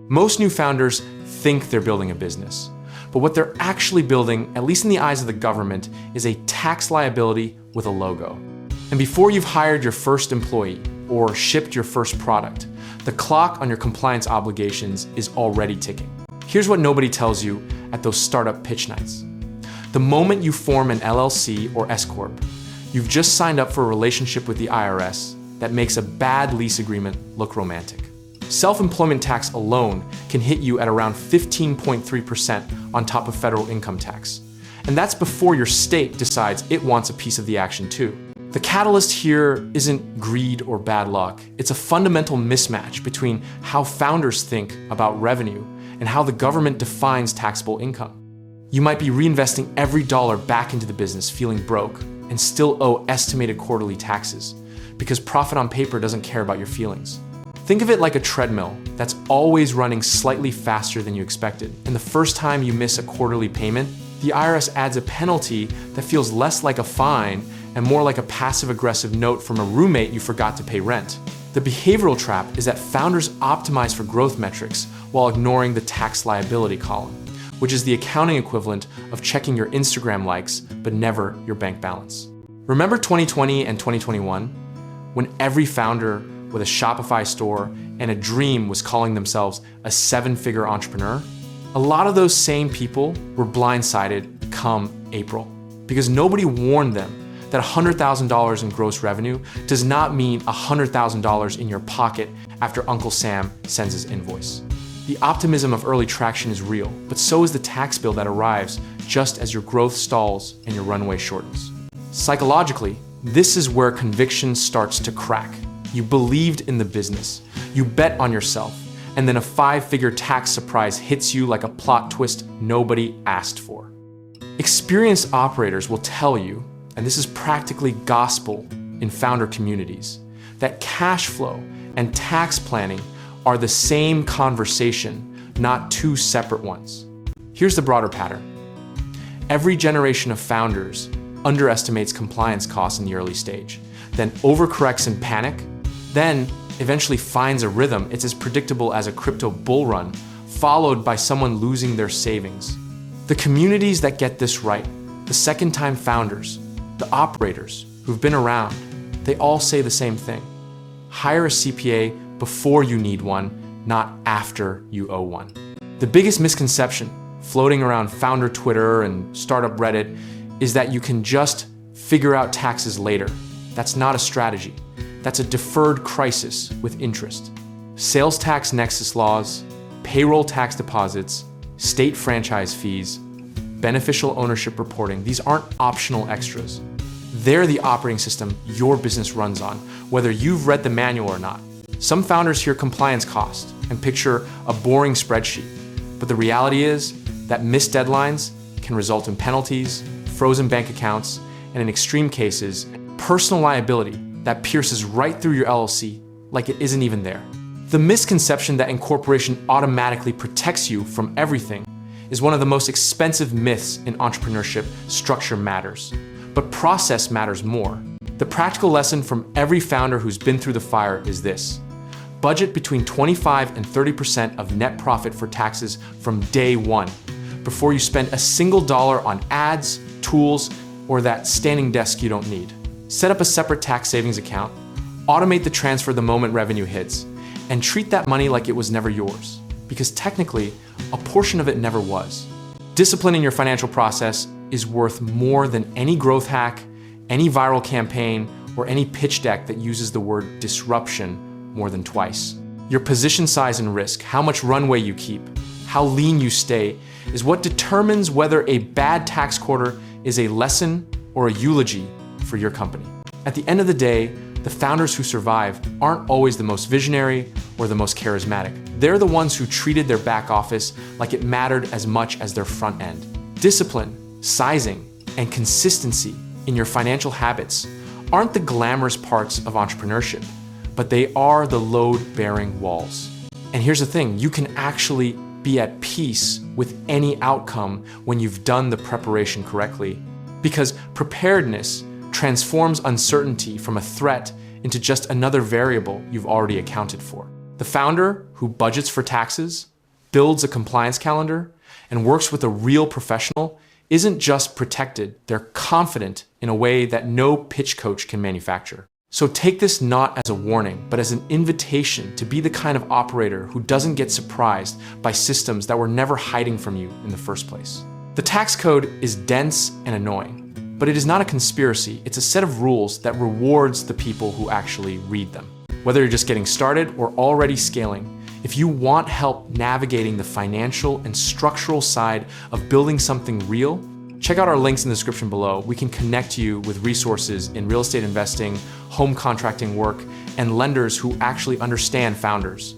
Most new founders think they're building a business, but what they're actually building, at least in the eyes of the government, is a tax liability with a logo. And before you've hired your first employee or shipped your first product, the clock on your compliance obligations is already ticking. Here's what nobody tells you at those startup pitch nights. The moment you form an LLC or S-Corp, you've just signed up for a relationship with the IRS that makes a bad lease agreement look romantic. Self-employment tax alone can hit you at around 15.3% on top of federal income tax. And that's before your state decides it wants a piece of the action too. The catalyst here isn't greed or bad luck. It's a fundamental mismatch between how founders think about revenue and how the government defines taxable income. You might be reinvesting every dollar back into the business feeling broke and still owe estimated quarterly taxes because profit on paper doesn't care about your feelings. Think of it like a treadmill that's always running slightly faster than you expected. And the first time you miss a quarterly payment, the IRS adds a penalty that feels less like a fine and more like a passive-aggressive note from a roommate you forgot to pay rent. The behavioral trap is that founders optimize for growth metrics while ignoring the tax liability column, which is the accounting equivalent of checking your Instagram likes, but never your bank balance. Remember 2020 and 2021, when every founder with a Shopify store and a dream was calling themselves a 7-figure entrepreneur? A lot of those same people were blindsided come April, because nobody warned them that $100,000 in gross revenue does not mean $100,000 in your pocket after Uncle Sam sends his invoice. The optimism of early traction is real, but so is the tax bill that arrives just as your growth stalls and your runway shortens. Psychologically, this is where conviction starts to crack. You believed in the business, you bet on yourself, and then a 5-figure tax surprise hits you like a plot twist nobody asked for. Experienced operators will tell you, and this is practically gospel in founder communities, that cash flow and tax planning are the same conversation, not two separate ones. Here's the broader pattern. Every generation of founders underestimates compliance costs in the early stage, then overcorrects in panic, then eventually finds a rhythm it's as predictable as a crypto bull run, followed by someone losing their savings. The communities that get this right, the second-time founders, the operators who've been around, they all say the same thing. Hire a CPA before you need one, not after you owe one. The biggest misconception floating around founder Twitter and startup Reddit is that you can just figure out taxes later. That's not a strategy. That's a deferred crisis with interest. Sales tax nexus laws, payroll tax deposits, state franchise fees, beneficial ownership reporting, these aren't optional extras. They're the operating system your business runs on, whether you've read the manual or not. Some founders hear compliance cost and picture a boring spreadsheet, but the reality is that missed deadlines can result in penalties, frozen bank accounts, and in extreme cases, personal liability that pierces right through your LLC like it isn't even there. The misconception that incorporation automatically protects you from everything is one of the most expensive myths in entrepreneurship. Structure matters, but process matters more. The practical lesson from every founder who's been through the fire is this: budget between 25 and 30% of net profit for taxes from day one, before you spend a single dollar on ads, tools, or that standing desk you don't need. Set up a separate tax savings account, automate the transfer the moment revenue hits, and treat that money like it was never yours, because technically, a portion of it never was. Disciplining your financial process is worth more than any growth hack, any viral campaign, or any pitch deck that uses the word disruption more than twice. Your position size and risk, how much runway you keep, how lean you stay, is what determines whether a bad tax quarter is a lesson or a eulogy for your company. At the end of the day, the founders who survive aren't always the most visionary or the most charismatic. They're the ones who treated their back office like it mattered as much as their front end. Discipline, sizing, and consistency in your financial habits aren't the glamorous parts of entrepreneurship, but they are the load-bearing walls. And here's the thing, you can actually be at peace with any outcome when you've done the preparation correctly, because preparedness transforms uncertainty from a threat into just another variable you've already accounted for. The founder who budgets for taxes builds a compliance calendar, and works with a real professional isn't just protected, they're confident in a way that no pitch coach can manufacture. So take this not as a warning, but as an invitation to be the kind of operator who doesn't get surprised by systems that were never hiding from you in the first place. The tax code is dense and annoying, but it is not a conspiracy. It's a set of rules that rewards the people who actually read them. Whether you're just getting started or already scaling, if you want help navigating the financial and structural side of building something real, check out our links in the description below. We can connect you with resources in real estate investing, home contracting work, and lenders who actually understand founders.